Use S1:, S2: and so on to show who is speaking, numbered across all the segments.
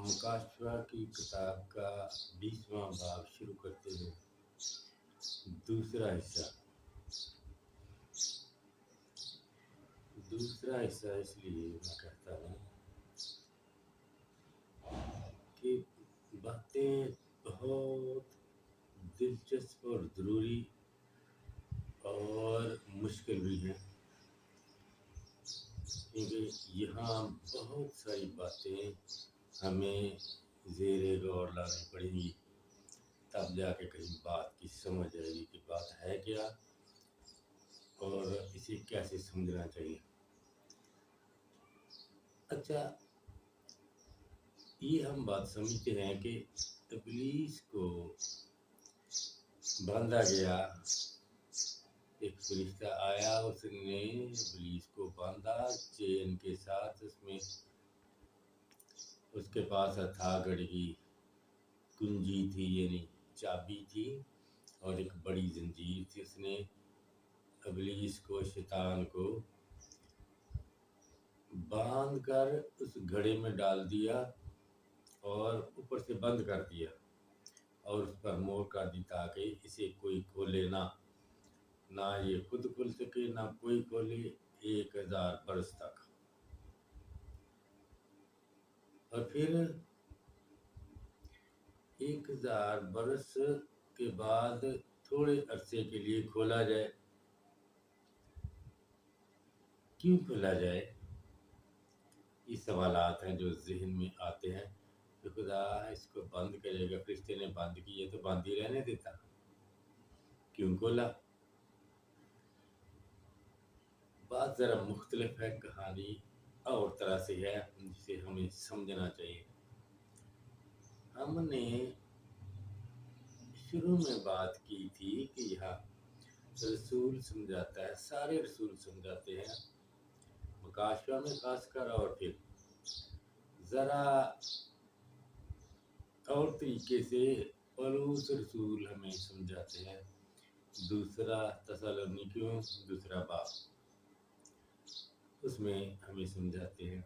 S1: मुकाशवा की किताब का 20वां बाब शुरू करते हैं। दूसरा हिस्सा इसलिए मैं कहता हूँ कि बातें बहुत दिलचस्प और ज़रूरी और मुश्किल भी हैं, क्योंकि यहाँ बहुत सारी बातें हमें ज़ेरे गौर लानी पड़ेंगी, तब जाके कहीं बात की समझ आएगी कि बात है क्या और इसे कैसे समझना चाहिए। अच्छा, ये हम बात समझते हैं कि इब्लीस को बांधा गया, एक फरिश्ता आया, उसने इब्लीस को बांधा चेन के साथ। उसमें उसके पास हथौड़ी की कुंजी थी, यानी चाबी थी, और एक बड़ी जंजीर थी। उसने इब्लीस को, शैतान को बांध कर उस घड़े में डाल दिया और ऊपर से बंद कर दिया और उस पर मोहर कर दी, ताकि इसे कोई खोले ना ये खुद खोल सके ना कोई खोले 1000 बरस तक। और फिर 1000 बरस के बाद थोड़े अरसे के लिए खोला जाए। क्यों खोला जाए? ये सवालात हैं जो जहन में आते हैं कि खुदा इसको बंद करेगा, फरिश्ते ने बंद किए तो बंद ही रहने देता, क्यों खोला? बात ज़रा मुख्तलिफ है, कहानी और तरह से है, जिसे हमें समझना चाहिए। हमने शुरू में बात की थी कि यहाँ रसूल समझाता है, सारे रसूल समझाते हैं, मुकाशवा में खासकर, और फिर ज़रा और तरीके से पौलुस रसूल हमें समझाते हैं। दूसरा तसलोनिकियों दूसरा बाब, उसमें हमें समझाते हैं।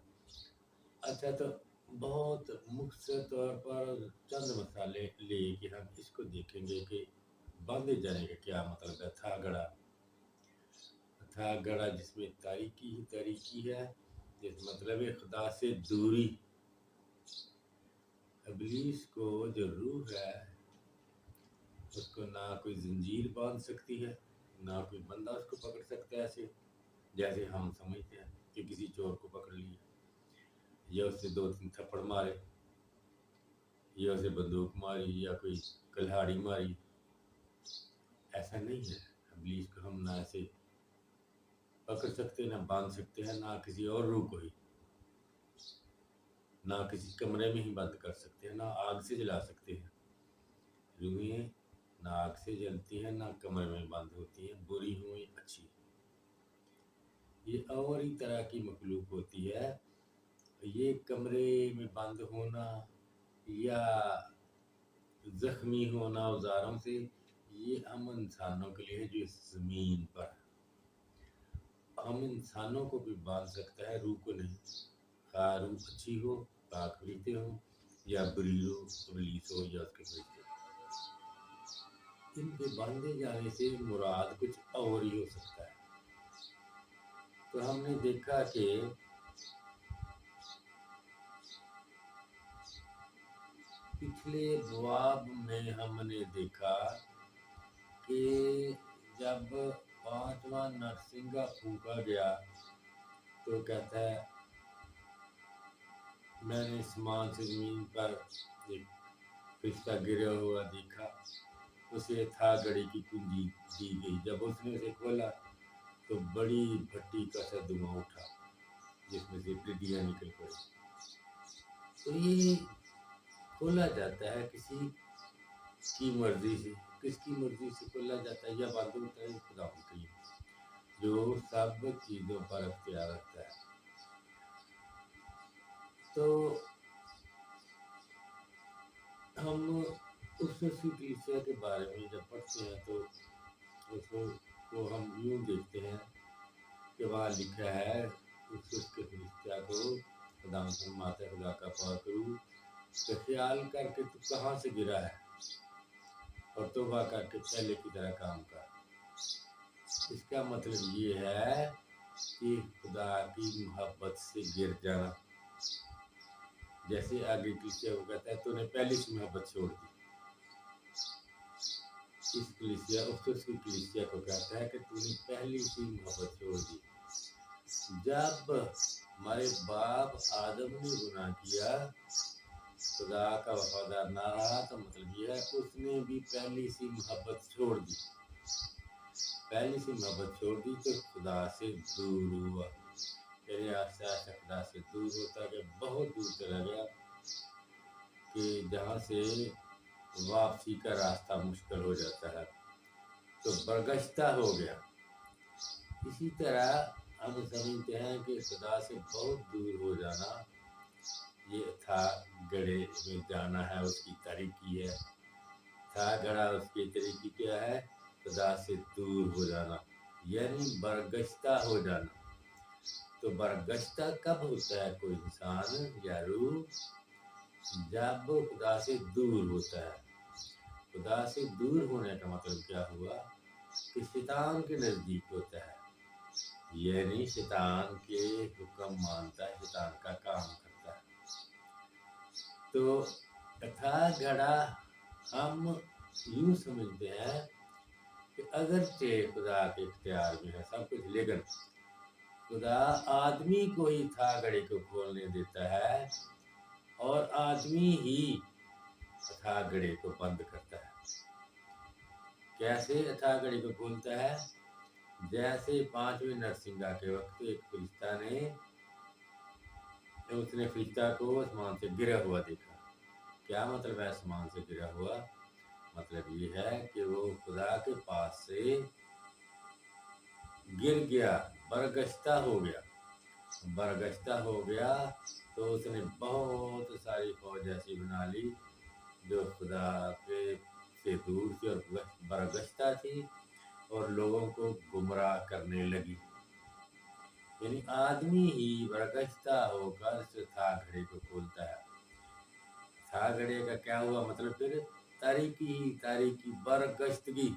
S1: अच्छा, तो बहुत मुख्तसर तौर पर चंद मसाले ले के हम इसको देखेंगे कि बांधे जाने का क्या मतलब है। था गड़ा जिसमें तारीकी ही तारीकी है, जिस मतलब है खुदा से दूरी। इब्लीस को जो रूह है, उसको ना कोई जंजीर बांध सकती है, ना कोई बंदा उसको पकड़ सकता है, ऐसे जैसे हम समझते हैं कि किसी चोर को पकड़ लिया, या उससे 2-3 थप्पड़ मारे, या उसे बंदूक मारी, या कोई कल्हाड़ी मारी। ऐसा नहीं है। इब्लीस को हम ना ऐसे पकड़ सकते हैं, ना बांध सकते हैं, ना किसी और रूह को ही, ना किसी कमरे में ही बंद कर सकते हैं, ना आग से जला सकते हैं। रूहें ना आग से जलती हैं, ना कमरे में बंद होती हैं, बुरी हो या अच्छी। ये और ही तरह की मखलूक होती है। ये कमरे में बंद होना या जख्मी होना औजारों से, ये हम इंसानों के लिए है जो इस जमीन पर। हम इंसानों को भी बांध सकता है, रूह को नहीं। खा रूह अच्छी हो, पाक फरिश्ते हो, या बुरी रूह इब्लीस हो या उसके फरिश्ते। इनके बांधे जाने से मुराद कुछ और ही हो सकता है। तो हमने देखा कि पिछले बवाब में हमने देखा कि जब 5वां नरसिंगा फूंका गया तो कहता है, मैंने आसमान से जमीन पर एक फरिश्ता गिरा हुआ देखा, उसे था घड़ी की कुंजी दी गई। जब उसने उसे खोला तो बड़ी भट्टी का सा धुआं उठा, जिसमें से टिड्डियां निकल पड़ी। तो ये खोला जाता है किसी की मर्जी से। किसकी मर्जी से खोला जाता है या बंद होता है? खुदा की, जो सब चीज़ों पर अख्तियार रखता है। तो हम उस कलीसिया के बारे में जब पढ़ते हैं तो उसको हम यूँ देखते हैं कि वहाँ लिखा है, उसके फरिश्ता को खुदा फरमाता है, खुदा का पाक रूह तो ख्याल करके तू कहाँ से गिरा है और तौबा करके पहले की तरह काम कर। इसका मतलब ये है कि खुदा की मोहब्बत से गिर जाना। जैसे आगे कलीसिया को कहता है तूने पहली सी मोहब्बत छोड़ दी। इस कलीसिया उसकी कलीसिया को कहता है कि तूने पहली सी मोहब्बत छोड़ दी। जब हमारे बाप आदम ने गुनाह किया, खुदा का वफादार ना रहा, तो मतलब ये है उसने भी पहली सी मोहब्बत छोड़ दी। पहली सी मोहब्बत छोड़ दी तो खुदा से दूर हुआ। तेरे आस्ते आस्ते खुदा से दूर होता गया, बहुत दूर चला गया कि जहाँ से वापसी का रास्ता मुश्किल हो जाता है, तो बरगश्ता हो गया। इसी तरह हम समझते हैं कि खुदा से बहुत दूर हो जाना ये था गड़े में जाना है, उसकी तरीकी है। था गड़ा उसकी तरीकी क्या है? खुदा से दूर हो जाना, यानी बरगश्ता हो जाना। तो बरगश्ता कब होता है कोई इंसान या रूह? जब खुदा से दूर होता है। खुदा से दूर होने का मतलब क्या हुआ कि शैतान के नजदीक होता है, यानी शैतान के हुक्म मानता है, शैतान का काम करता है। तो था घड़ा हम यूं समझते हैं कि अगरचे खुदा के इख्तियार में है सब कुछ, लेकिन खुदा आदमी को ही था घड़े को खोलने देता है और आदमी ही था घड़े को बंद करता है। कैसे था घड़े को खोलता है? जैसे 5वें नरसिंगा के वक्त एक फरिश्ता ने उसने फरिश्ता को आसमान से गिरा हुआ देखा। क्या मतलब है आसमान से गिरा हुआ? मतलब ये है कि वो खुदा के पास से गिर गया, बरगश्ता हो गया। बरगश्ता हो गया तो उसने बहुत सारी फौज ऐसी बना ली जो खुदा के से दूर थी और बरगश्ता थी और लोगों को गुमराह करने लगी। यानी आदमी ही बरगश्ता होकर इस था घड़े को खोलता है। था घड़े का क्या हुआ मतलब? फिर तारीकी बरगश्तगी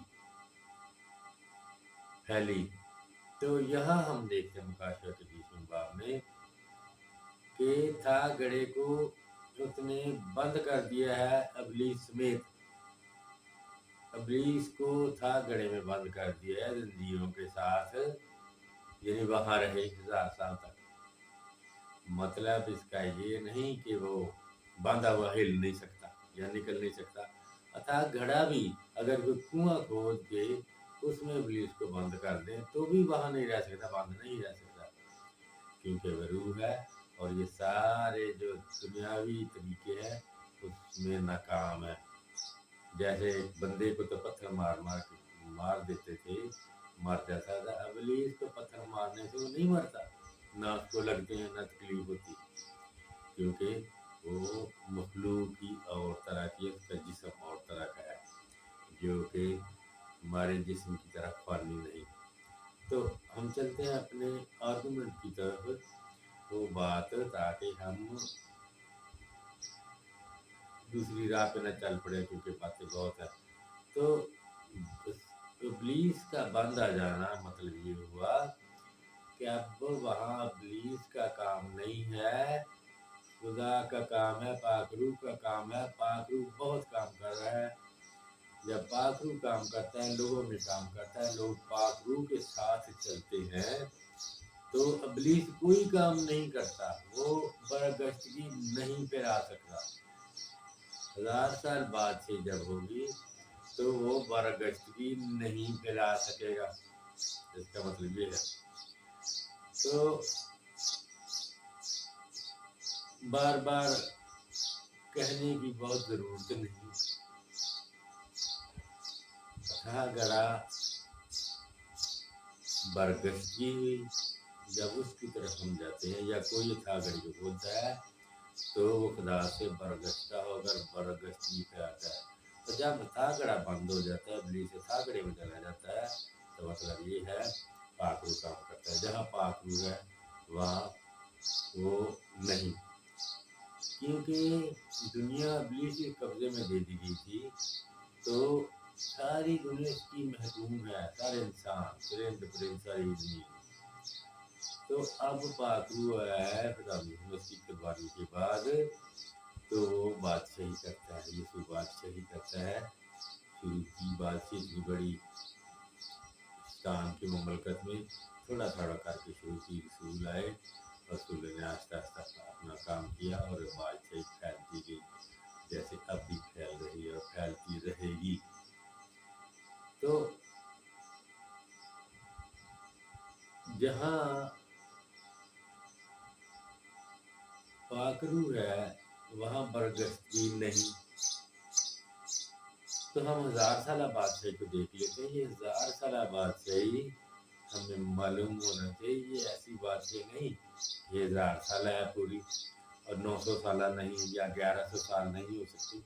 S1: फैली। तो यहाँ हम देखते हैं मुकाशवा के 20वें बाब में कि था घड़े को उसने बंद कर दिया है इब्लीस समेत। इब्लीस को था घड़े में बंद कर दिया है जंजीरों के साथ, यानी वहां रहे 1000 साल तक। मतलब इसका ये नहीं कि वो बांधा हुआ हिल नहीं सकता या निकल नहीं सकता। अतः घड़ा भी अगर कोई कुआं खोद के उसमें इब्लीस को बंद कर दे तो भी वहां नहीं रह सकता, बंद नहीं रह सकता, क्योंकि वह रूह है और ये सारे जो दुनियावी तरीके हैं उसमें नाकाम है। जैसे एक बंदे को तो पत्थर मार देते थे, मर जाता था। इब्लीस को पत्थर मारने से वो नहीं मरता, ना उसको लगते हैं ना तकलीफ होती, क्योंकि वो मखलूक ही और तरह की, उसका जिस्म और तरह का है जो कि हमारे जिस्म की तरह फानी नहीं। तो हम चलते हैं अपने आर्गूमेंट की तरफ, वो बात, ताकि हम दूसरी राह पे न चल पड़े, क्योंकि बातें बहुत है। तो इब्लीस का बंद आ जाना मतलब ये हुआ कि अब वहाँ इब्लीस का काम नहीं है, खुदा का काम है, पाकरू का काम है। पाकरू बहुत काम कर रहा है। जब पाकरू काम करता है, लोगों में काम करता है, लोग पाकरू के साथ चलते हैं, तो इब्लीस कोई काम नहीं करता, वो बरगश्तगी नहीं फैला सकता। 1000 साल बाद से जब होगी तो वो बरगश्तगी नहीं फैला सकेगा। इसका मतलब ये है। तो बार बार कहने की बहुत जरूरत नहीं। था गड़ा बरगश्तगी हुई, जब उसकी तरफ हम जाते हैं या कोई था घड़ी को बोलता है तो वो खुदा से बरगश्ता होकर बरगश्तगी पे आता है। तो जब था घड़ा बंद हो जाता है, इब्लीस से था घड़े में चला जाता है, तो मतलब ये है पाकरू काम करता है। जहाँ पाकरू है वहाँ वो नहीं, क्योंकि दुनिया इब्लीस के कब्जे में दे दी गई थी, तो सारी दुनिया इसकी महकूम है, सारे इंसान परिंद परिंद सारी दुनिया। तो अब बात हुआ है खुदा की कुर्बानी के बाद, तो वो बादशाही करता है, यीशु बादशाही करता है। शुरू की बादशाही इतनी बड़ी शैतान की ममलकत में थोड़ा थोड़ा करके शुरू की, रसूल आए, रसूल ने आहिस्ता आहिस्ता अपना काम किया और बादशाही फैलती गई, जैसे अब भी फैल रही है और फैलती रहेगी। तो जहाँ पाकरू है वहाँ बरगश्ती नहीं। तो हम 1000 साल बादशाही को देख लेते हैं। ये 1000 साल बादशाही हमें मालूम होना चाहिए, ये ऐसी बादशाही नहीं ये 1000 साल है पूरी और 900 साल नहीं या 1100 साल नहीं हो सकती।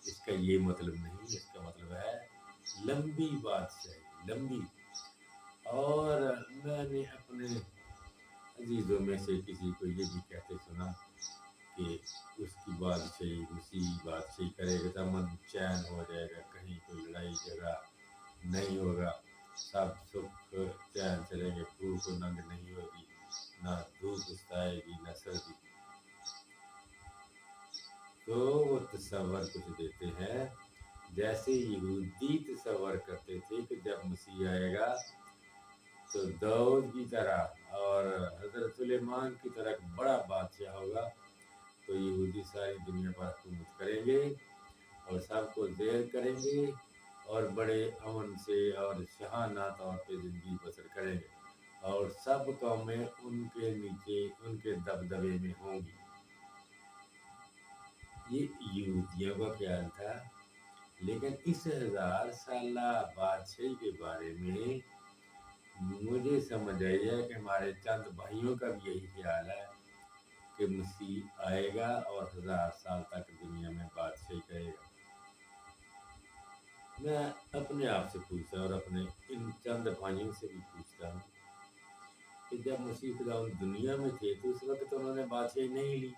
S1: इसका ये मतलब नहीं, इसका मतलब है लंबी बादशाही, लंबी। और मैंने अपने अजीजों में से किसी को ये भी कहते सुना कि उसकी बादशाही मसीह बादशाही करेगा तो अमन चैन हो जाएगा, कहीं कोई लड़ाई झगड़ा नहीं होगा, सब सुख चैन चलेंगे, भूख नंग नहीं होगी, ना धूप उस्ताएगी ना सर्दी। तो वो तस्वर कुछ देते हैं जैसे यहूदी तस्वर करते थे कि जब मसीह आएगा तो दाऊद की तरह और हजरत सुलेमान की तरह बड़ा बादशाह होगा, तो यहूदी सारी दुनिया पर हुकूमत करेंगे और सबको ज़ेर करेंगे और बड़े अमन से और शहाना तौर पे ज़िंदगी बसर करेंगे और सब कौमें उनके नीचे उनके दबदबे में होंगी। ये यहूदियों का ख्याल था। लेकिन इस 1000 साल बादशाही के बारे में मुझे समझ आई है कि हमारे चंद भाइयों का भी यही ख्याल है कि मसीह आएगा और 1000 साल तक दुनिया में बादशाही करेगा। मैं अपने आप से पूछता और अपने इन चंद भाइयों से भी पूछता हूँ कि जब मसीह खुदावंद दुनिया में थे तो उस वक्त तो उन्होंने बादशाही नहीं ली।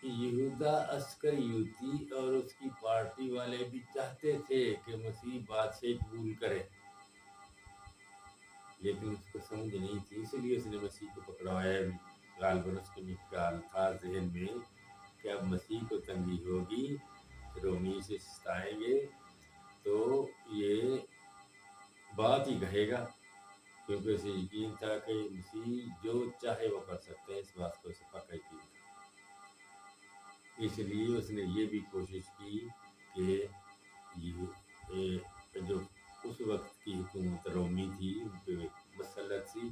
S1: यहूदा अस्करियोती और उसकी पार्टी वाले भी चाहते थे कि मसीह बादशाही कबूल करे, लेकिन उसको समझ नहीं थी, इसलिए उसने मसीह को पकड़वाया भी। गालबन उसके में ख्याल था जहन में कि अब मसीह को तंगी होगी, रोमी से सताएंगे तो ये बात ही कहेगा, क्योंकि उसे यकीन था कि मसीह जो चाहे वो कर सकते हैं, इस बात को उसे पक्का यकीन था। इसलिए उसने ये भी कोशिश की कि जो उस वक्त की हुकूमत रोमी थी, उनके मसलत थी,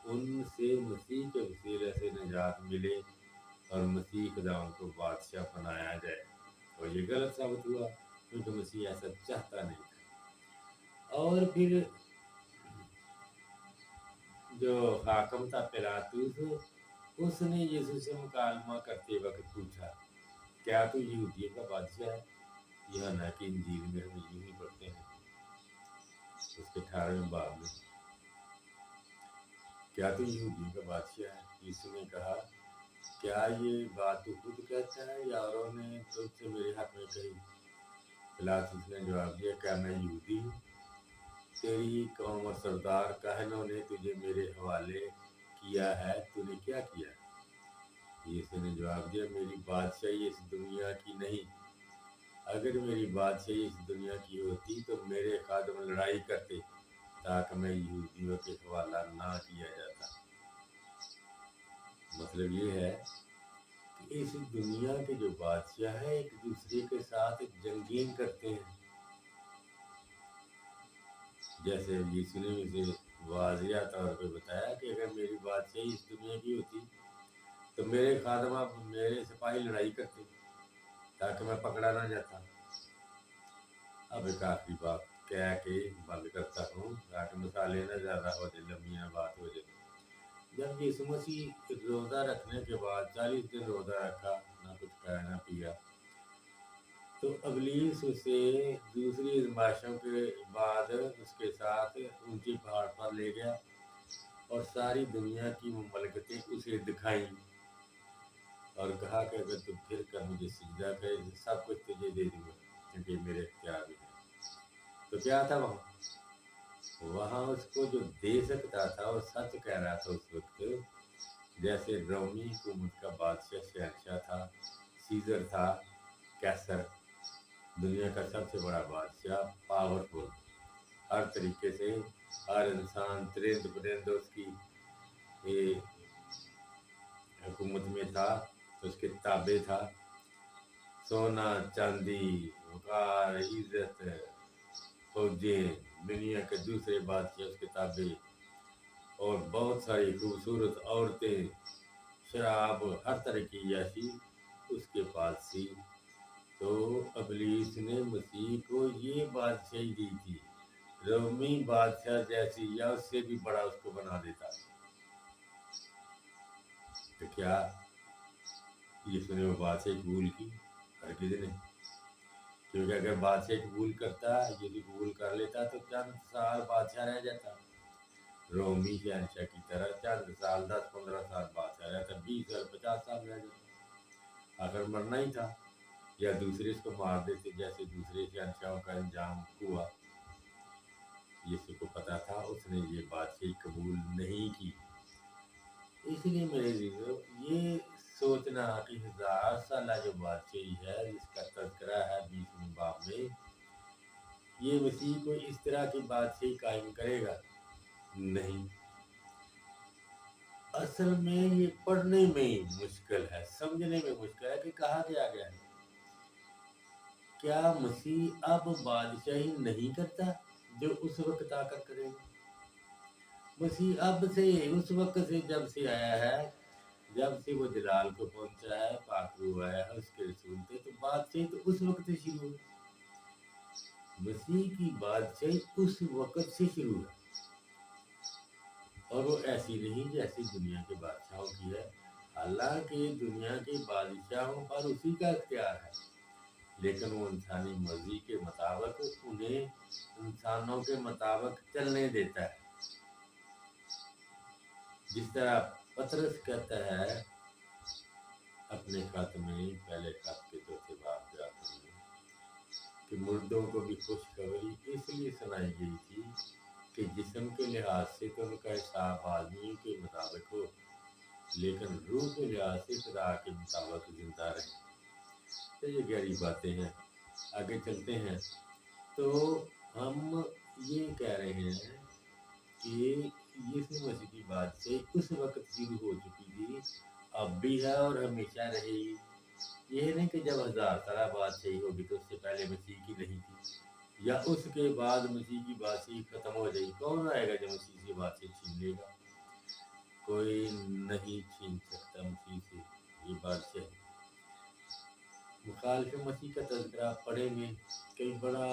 S1: उनसे मसीह के वसीले से निजात मिले और मसीह खुदा उनको बादशाह बनाया जाए। और ये गलत साबित हुआ क्योंकि मसीह ऐसा चाहता नहीं था। और फिर जो हाकम था पिलातुस, उसने यीशु से मुकालमा करते वक्त पूछा, क्या तू यहूदियों का बादशाह है? यूहन्ना की इंजील में हम यूं ही पढ़ते हैं उसके 18वें बाब में, क्या तू यहूदियों का बादशाह है? यीशु ने कहा, क्या ये बात तू खुद कहता है या औरों ने तुझसे मेरे हक में कही? पिलातुस ने जवाब दिया, क्या मैं यहूदी हूँ? तेरी कौम और सरदार काहनों ने तुझे मेरे हवाले किया है, तूने क्या किया? यीशु ने जवाब दिया, मेरी बादशाही इस दुनिया की नहीं। अगर मेरी बादशाही इस दुनिया की होती तो मेरे खादम लड़ाई करते ताकि मैं यहूदियों के हवाला ना किया जाता। मतलब ये है कि इस दुनिया के जो बादशाह हैं एक दूसरे के साथ जंगीन करते हैं। जैसे यीशु ने मुझे वाज़िया तौर पे बताया कि अगर मेरी बादशाही इस दुनिया की होती तो मेरे खादमा मेरे सिपाही लड़ाई करते ताकि मैं पकड़ा ना जाता। अब एक आखिरी बात कह के बंद करता हूँ ताकि मिसालें ना ज़्यादा हो जाए, लंबी ना बात हो जाए। जब यीशु मसीह रोज़ा रखने के बाद 40 दिन रोज़ा रखा, ना कुछ खाया ना पिया, तो इब्लीस उसे दूसरी आज़माइशों के बाद उसके साथ ऊंची पहाड़ पर ले गया और सारी दुनिया की ममलकतें उसे दिखाई और कहा कि अगर तू फिर कर मुझे सिजदा करे तो सब कुछ तुझे दे दूंगा क्योंकि मेरे इख्तियार में है। तो क्या था वहाँ उसको जो दे सकता था और सच कह रहा था उस वक्त, जैसे रोमी हुकूमत का बादशाह शहनशाह था, सीजर था, कैसर, दुनिया का सबसे बड़ा बादशाह, पावरफुल हर तरीके से, हर इंसान तिरंद बुरंद उसकी ये हुकूमत में था, तो उसके ताबे था, सोना चांदी वकार इज्जत फौजें, दुनिया के दूसरे बादशाह उसके ताबे, और बहुत सारी खूबसूरत औरतें, शराब, हर तरह की याशी उसके पास थी। तो अबलीस ने मसीह को ये बादशाही दी थी, रोमी बादशाह जैसी या उससे भी बड़ा उसको बना देता। तो क्या यीशु ने वो बादशाही कबूल की? हरगिज़ नहीं। क्योंकि अगर बादशाह कबूल करता, यदि कबूल कर लेता तो चंद साल बादशाह रह जाता, रोमी शहनशाह की तरह चंद साल, 10-15 साल बादशाह रहता, 20 साल 50 साल रह जाता, आखिर मरना ही था, या दूसरे इसको मार देते जैसे दूसरे शहनशाहों का अंजाम हुआ। यीशु को पता था, उसने ये बादशाही कबूल नहीं की। इसलिए मेरे लिए ये सोचना कि 1000 साल जो बादशाही है जिसका तज़किरा है 20वें बाब में, ये मसीह को इस तरह की बादशाही कायम करेगा नहीं। असल में ये पढ़ने में मुश्किल है, समझने में मुश्किल है कि कहा क्या गया है। क्या मसीह अब बादशाही नहीं करता जो उस वक्त आकर करेगा? मसीह अब से, उस वक्त से, जब से आया है, जब से वो जलाल को पहुंचा है, पाकरू आया है, उसके रसूल थे, तो बादशाही तो उस वक्त से शुरू हुई। मसीह की बादशाही उस वक्त से शुरू है, और वो ऐसी नहीं जैसी दुनिया के बादशाहों की है। हालांकि दुनिया के बादशाहों पर उसी का इख्तियार है, लेकिन वो इंसानी मर्जी के मुताबिक उन्हें इंसानों के मुताबिक चलने देता है। जिस तरह पतरस कहता है अपने खत में, पहले खत के 4 बाब के आखिर में, कि मुर्दों को भी खुशखबरी इसलिए सुनाई गई थी कि जिस्म के लिहाज से तो उनका हिसाब आदमियों के मुताबिक हो, लेकिन रूह के लिहाज से खुदा के मुताबिक जिंदा रहे। तो ये गहरी बातें हैं। आगे चलते हैं तो हम ये कह रहे हैं कि यीशु मसीह की बात से उस वक्त शुरू हो चुकी थी, अब भी है और हमेशा रहेगी। ये नहीं कि जब 1000 साल बादशाही होगी तो उससे पहले मसीह की नहीं थी, या उसके बाद मसीह की बादशाही खत्म हो जाएगी। कौन आएगा जो मसीह की बादशाही छीन लेगा? कोई नहीं छीन सकता मसीह से ये बादशाही। मुखालिफ मसीह का तज़किरा पढ़ेंगे, कई बड़ा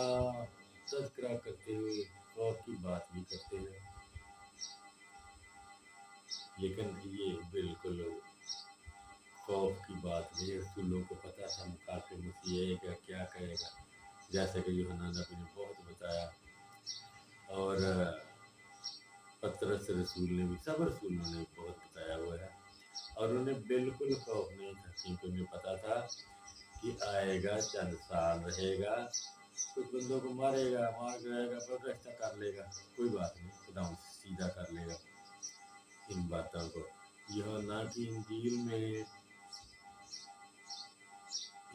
S1: तज़किरा करते हुए खौफ की बात भी करते हैं, लेकिन ये बिल्कुल खौफ की बात नहीं है। रसूलों को पता था मुखालिफ मसीह आएगा, क्या करेगा, जैसा कि यूहन्ना नबी ने बहुत बताया, और पतरस रसूल ने भी, सब रसूलों ने बहुत बताया हुआ है, और उन्हें बिल्कुल खौफ नहीं था, क्योंकि उन्हें पता था कि आएगा, चंद साल रहेगा, कुछ बंदों को मारेगा, मार गिराएगा, पर रास्ता कर लेगा, कोई बात नहीं, खुदा सीधा कर लेगा। इन बातों को यूहन्ना की इंजील में,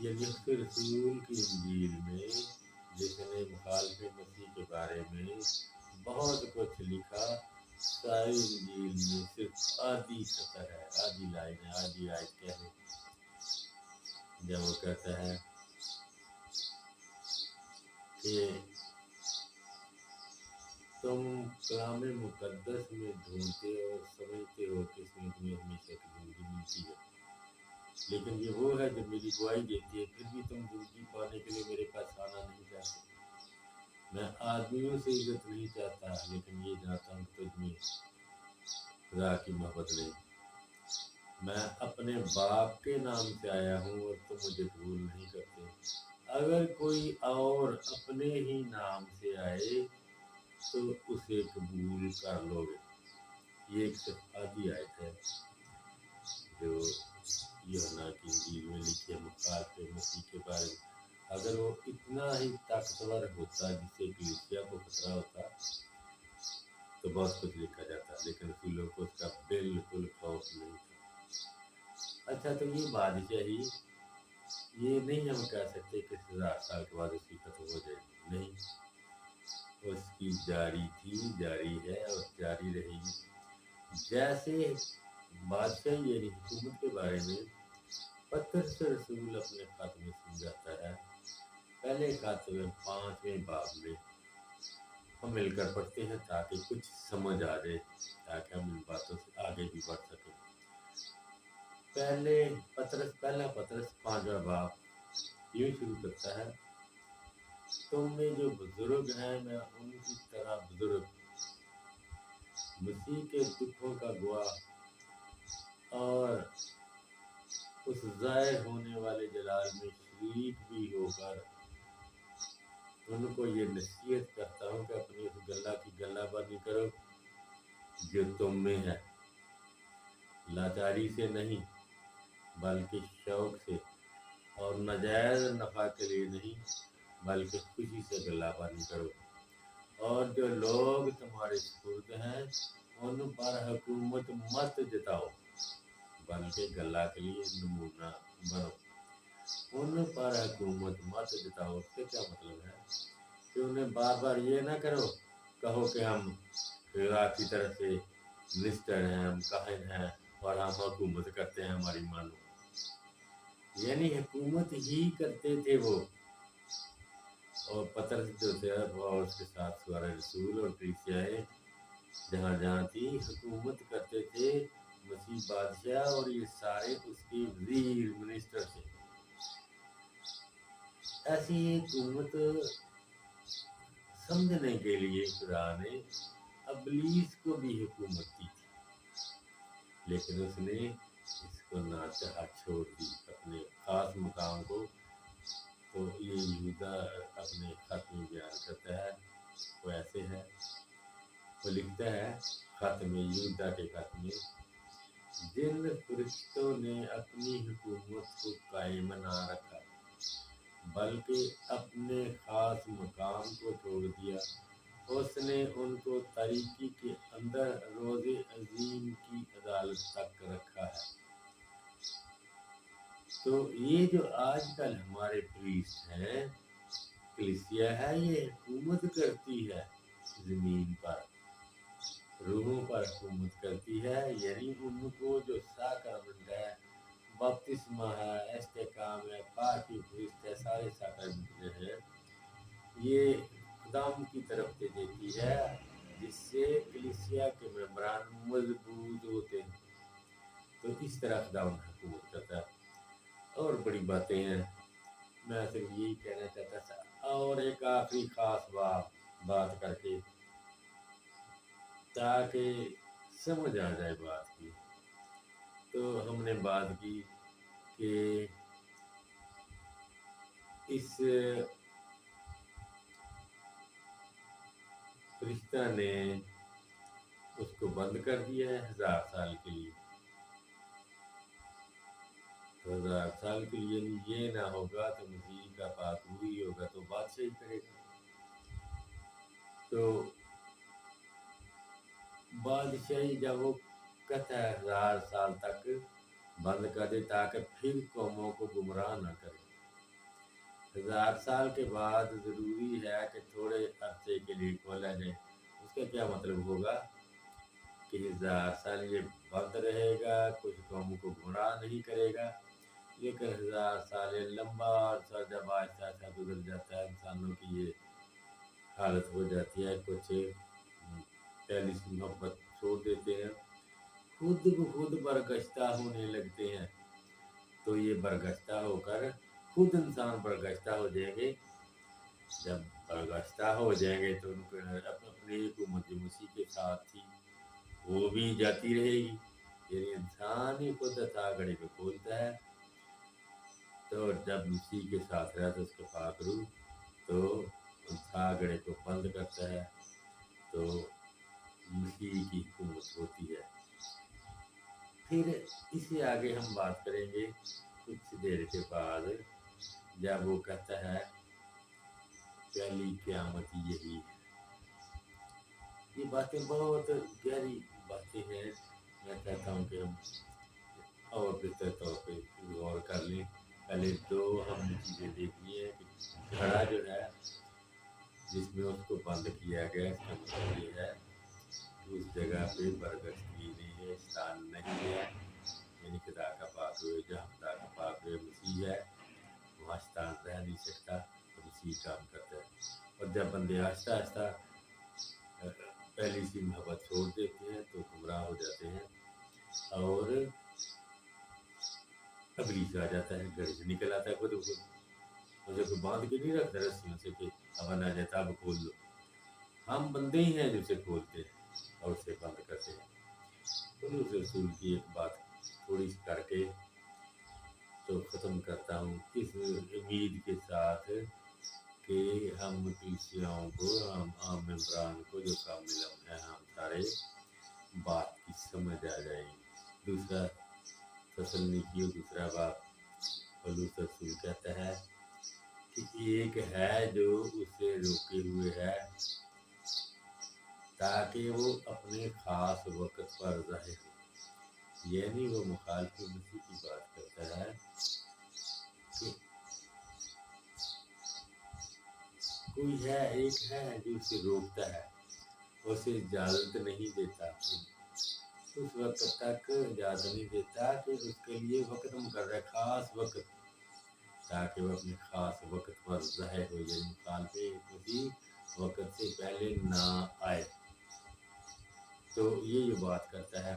S1: यीशु रसूल की इंजील में, जिसने मुखालिफ मसीह के बारे में बहुत कुछ लिखा, सारी इंजील में सिर्फ आधी सतर है, आधी लाइन है, आधी आयत कह रहे, जब वो कहता है कि तुम कलाम मुकद्दस में ढूंढते और समझते हो कि इसमें तुम्हें हमेशा की जिंदगी मिलती है, लेकिन ये वो है जो मेरी गवाही देती है, फिर भी तुम जिंदगी पाने के लिए मेरे पास आना नहीं चाहते। मैं आदमियों से इज्जत नहीं चाहता, लेकिन ये जानता हूँ तुझ में खुदा की मोहब्बत नहीं। मैं अपने बाप के नाम से आया हूँ और तुम मुझे कबूल नहीं करते। अगर कोई और अपने ही नाम से आए तो उसे कबूल कर लोगे। ये एक सिर्फ आधी आयत है जो यूहन्ना की इंजील में लिखी है मुखालिफ मसीह के बारे में। अगर वो इतना ही ताकतवर होता जिससे कलीसिया को खतरा होता तो बहुत कुछ लिखा जाता, लेकिन रसूलों को उसका बिल्कुल खौफ नहीं था। अच्छा, तो ये बादशाही ये नहीं हम कह सकते कि 1000 साल के बाद उसकी खत्म हो जाएगी, नहीं, उसकी जारी थी, जारी है और जारी रहेगी। जैसे बादशाही यानी हुकूमत के बारे में पतरस रसूल अपने खत में समझाता है। पहले खत में 5वें बाब में हम मिलकर पढ़ते हैं ताकि कुछ समझ आ जाए, ताकि हम इन बातों से आगे भी बढ़ सकें। पहला पतरस 5वां बाब यूं शुरू करता है, तुम में जो बुजुर्ग हैं मैं उनकी तरह बुजुर्ग, मसीह के दुखों का गवाह और उस ज़ाहिर होने वाले जलाल में शरीक भी होकर उनको ये नसीहत करता हूँ कि अपनी उस गल्ला की गल्लाबाजी करो जो तुम में है, लाचारी से नहीं बल्कि शौक से, और नाजायज नफा के लिए नहीं बल्कि खुशी से गल्लाबाजी करो। और जो लोग तुम्हारे सुपुर्द हैं उन पर हुकूमत मत जताओ बल्कि गल्ला के लिए नमूना बनो। उन पर हुकूमत मत जताओ, उससे क्या मतलब है कि उन्हें बार बार ये ना कहो कि हम खुदा की तरफ से निस्तर हैं, हम काहिन हैं और हम हुकूमत करते हैं, हमारी मानो। यानी हुकूमत ही करते थे वो। और पतरस जो थे और उसके साथ सारे रसूल और कलीसियाएं जहाँ जहाँ थी हुकूमत करते थे मसीह बादशाह, और ये सारे उसके वजीर मिनिस्टर थे। ऐसी हुकूमत समझने के लिए खुदा ने अबलीस को भी हुकूमत दी थी, लेकिन उसने इसको ना चाहा छोड़ दी अपने खास मुकाम को। तो ये यहूदा अपने खत में बयान करता है, वो ऐसे है, वो लिखता है खत में, यहूदा के खत में, जिन फरिश्तों ने अपनी हुकूमत को कायम ना रखा बल्कि अपने खास मुकाम को छोड़ दिया, उसने उनको तारीकी के अंदर रोज़े अजीम की अदालत तक रखा है। तो ये जो आजकल हमारे प्रीस्ट हैं, कलीसिया है, ये हुकूमत करती है ज़मीन पर, रूहों पर हुकूमत करती है। यानी उनको जो साक्रमेंट है, बपतिस्मा है, इस्तेकाम है, पाकी प्रीस्ट है, सारे साक्रमेंट जो है ये खुदाम की तरफ से देती है, जिससे कलीसिया के मेंबरान मजबूत होते हैं। तो इस तरह खुदाम हुकूमत करता है। और बड़ी बातें हैं, मैं सिर्फ यही कहना चाहता था। और एक आखिरी खास बात करके ताकि समझ आ जाए बात की। तो हमने बात की कि इस फरिश्ता ने उसको बंद कर दिया है 1000 साल के लिए। 1000 साल के लिए ये ना होगा तो मसीह का पाक ही होगा तो बादशाही करेगा। तो बादशाही जब वो कहता है 1000 साल तक बंद कर दे ताकि फिर कौमों को गुमराह ना करे। 1000 साल के बाद ज़रूरी है कि थोड़े अरसे के लिए खोला जाए। उसका क्या मतलब होगा कि 1000 साल ये बंद रहेगा, कुछ कौमों को गुमराह नहीं करेगा। लेकिन 1000 साल लंबा अरसा जब आहिस्ता आहिस्ता गुजर जाता है, इंसानों की ये हालत हो जाती है, कुछ पहली सी मोहब्बत छोड़ देते हैं, खुद ब खुद बरगश्ता होने लगते हैं। तो ये बरगश्ता होकर खुद इंसान बरगश्ता हो जाएंगे। जब बरगश्ता हो जाएंगे तो उनको अपनी हुकूमत जो मसीह के साथ थी वो भी जाती रहेगी। यानी इंसान ही खुद घड़ी को खोलता है। तो जब मसीह के साथ रहा तो उसके पाक रूह तो घड़े को बंद करता है। तो मसीह की हुकूमत होती है। फिर इससे आगे हम बात करेंगे कुछ देर के बाद, जब वो कहता है पहली क़यामत यही है। ये बातें बहुत गहरी बातें हैं। मैं कहता हूँ कि हम और बेहतर तौर पे गौर कर लें। पहले दो हमने चीज़ें देखनी है कि घड़ा जो है जिसमें उसको बंद किया गया, इसका मतलब ये है कि उस जगह पे बरगश्ती नहीं है, स्थान नहीं है, यानी खुदा का पाक हुए, जहाँ खुदा का पाक हुए मसीह है वहाँ स्थान रह नहीं सकता, तो मसीह काम करता है। और जब बंदे आहिस्ता आहिस्ता पहली सी मोहब्बत छोड़ देते हैं तो गुमराह हो जाते हैं और इब्लीस आ जाता है, घर से निकल आता है खुद खुद। मुझे कोई बांध के नहीं रखता रस्सियों से कि अब आ जाता अब खोल लो। हम बंदे ही हैं जो उसे खोलते हैं और उसे बंद करते हैं। तो उस रसूल की एक बात थोड़ी सी करके तो ख़त्म करता हूँ इस उम्मीद के साथ कि हम कलीसियाओं को, हम आम मेंबरान को जो कामिल है, हम सारे बात की समझ आ जाएगी। दूसरा तसल्लीकियों दूसरा बाब पौलुस रसूल कहता है कि एक है जो उसे रोके हुए है ताकि वो अपने ख़ास वक़्त पर ज़ाहिर हो। यानी वो मुखालिफ मसीह की बात करता है कि कोई है, एक है जो उसे रोकता है, उसे इजाज़त नहीं देता, उस वक़्त तक इजाज़त नहीं देता कि उसके लिए वक़्त मुकर्रर है, ख़ास वक़्त, ताकि वो अपने ख़ास वक़्त पर ज़ाहिर हो, यानी मुखालिफ मसीह वक़्त से पहले ना आए। तो ये बात करता है।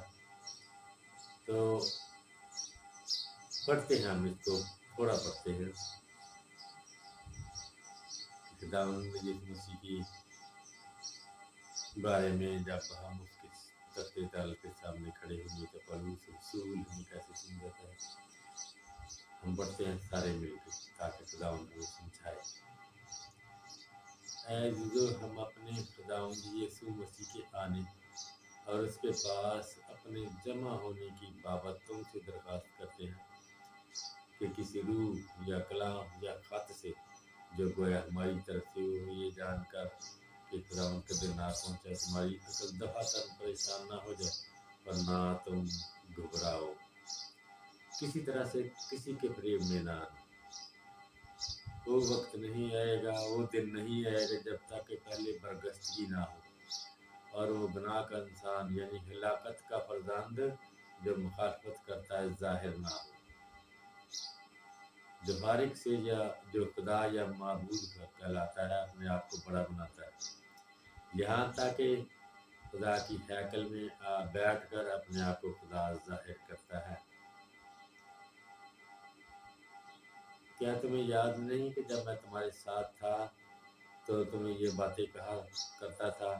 S1: तो पढ़ते हैं हम इसको, थोड़ा पढ़ते हैं। खुदावंद यीशु मसीह के बारे में जब हम उसके तख्ते ताल के सामने खड़े होंगे तो पौलुस रसूल हमें कैसे समझाता है। हम पढ़ते हैं सारे मिलकर ताकि खुदावंद हमें समझाए। ऐ अज़ीज़ों, हम अपने खुदावंद यीशु मसीह के आने और उसके पास अपने जमा होने की बाबत तुमसे दरख्वास्त करते हैं कि किसी रूह या कलाम या खत से जो गोया हमारी तरफ से हो, ये जानकर कि खुदावंद के दिन ना पहुँचे, तुम्हारी अकल दफातर परेशान ना हो जाए, पर ना तुम घबराओ, किसी तरह से किसी के फरेब में ना आना। वो वक्त नहीं आएगा, वो दिन नहीं आएगा जब तक कि पहले बरगश्तगी ना हो और वो गुनाह का इंसान यानी हिलाकत का फर्जंद जो मुखालफत करता है ज़ाहिर ना हो, जो बारिक से या जो खुदा या माबूद कहलाता है अपने आप को बड़ा बनाता है, यहाँ तक कि खुदा की हैकल में बैठ कर अपने आप को खुदा ज़ाहिर करता है। क्या तुम्हें याद नहीं कि जब मैं तुम्हारे साथ था तो तुम्हें ये बातें कहा करता था।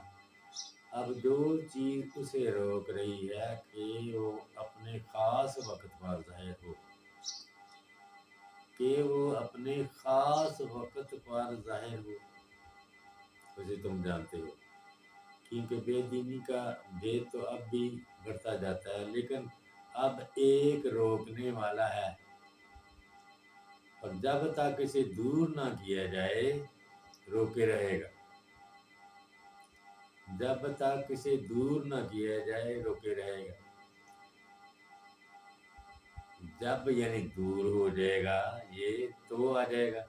S1: अब जो चीज़ उसे रोक रही है कि वो अपने ख़ास वक्त पर ज़ाहिर हो, कि वो अपने ख़ास वक्त पर ज़ाहिर हो, उसे तुम जानते हो। क्योंकि बेदीनी का भेद तो अब भी बढ़ता जाता है, लेकिन अब एक रोकने वाला है और जब तक इसे दूर ना किया जाए रोके रहेगा। जब तक इसे दूर ना किया जाए रोके रहेगा। जब यानी दूर हो जाएगा ये तो आ जाएगा।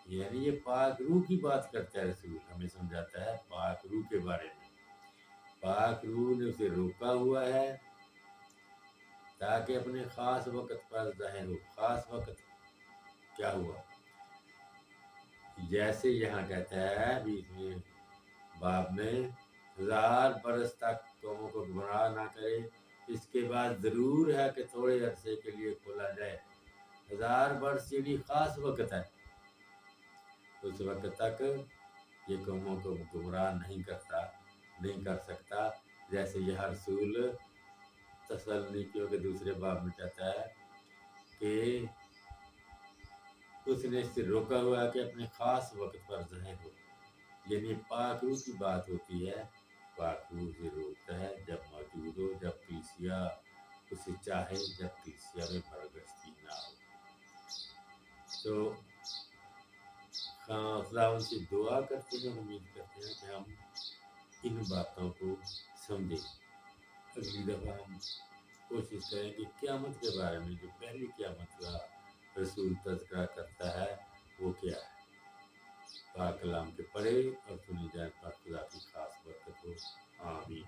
S1: यानी ये पाक रूह की बात करता है रसूल, हमें समझाता है पाक रूह के बारे में। पाक रूह ने उसे रोका हुआ है ताकि अपने ख़ास वक़्त पर ज़ाहिर हो। ख़ास वक़्त क्या हुआ? जैसे यहाँ कहता है 20वें बाब में, 1000 बरस तक कौमों को गुमराह ना करे, इसके बाद ज़रूर है कि थोड़े अरसे के लिए खोला जाए। 1000 वर्ष यानी ख़ास वक़्त है। उस वक़्त तक ये कौमों को गुमराह नहीं कर सकता। जैसे यह रसूल तसल्लीकियों के दूसरे बाब में कहता है कि उसने इससे रोका हुआ है कि अपने ख़ास वक़्त पर ज़ाहिर हो। यानी पाक रूह की बात होती है पाक रूह ज़रूर होता है, जब मौजूद हो, जब कलीसिया उसे चाहे, जब कलीसिया में बरगश्ती ना हो। तो खुदावंद से दुआ करते हैं, उम्मीद करते हैं कि हम इन बातों को समझें। अगली दफ़ा हम कोशिश करें कि क़यामत के बारे में जो पहली क़यामत का रसूल तज़किरा करता है वो क्या है। पाक कलाम के पढ़े और सुने जाए, पर खुदा की खास बरकत हो। आमीन।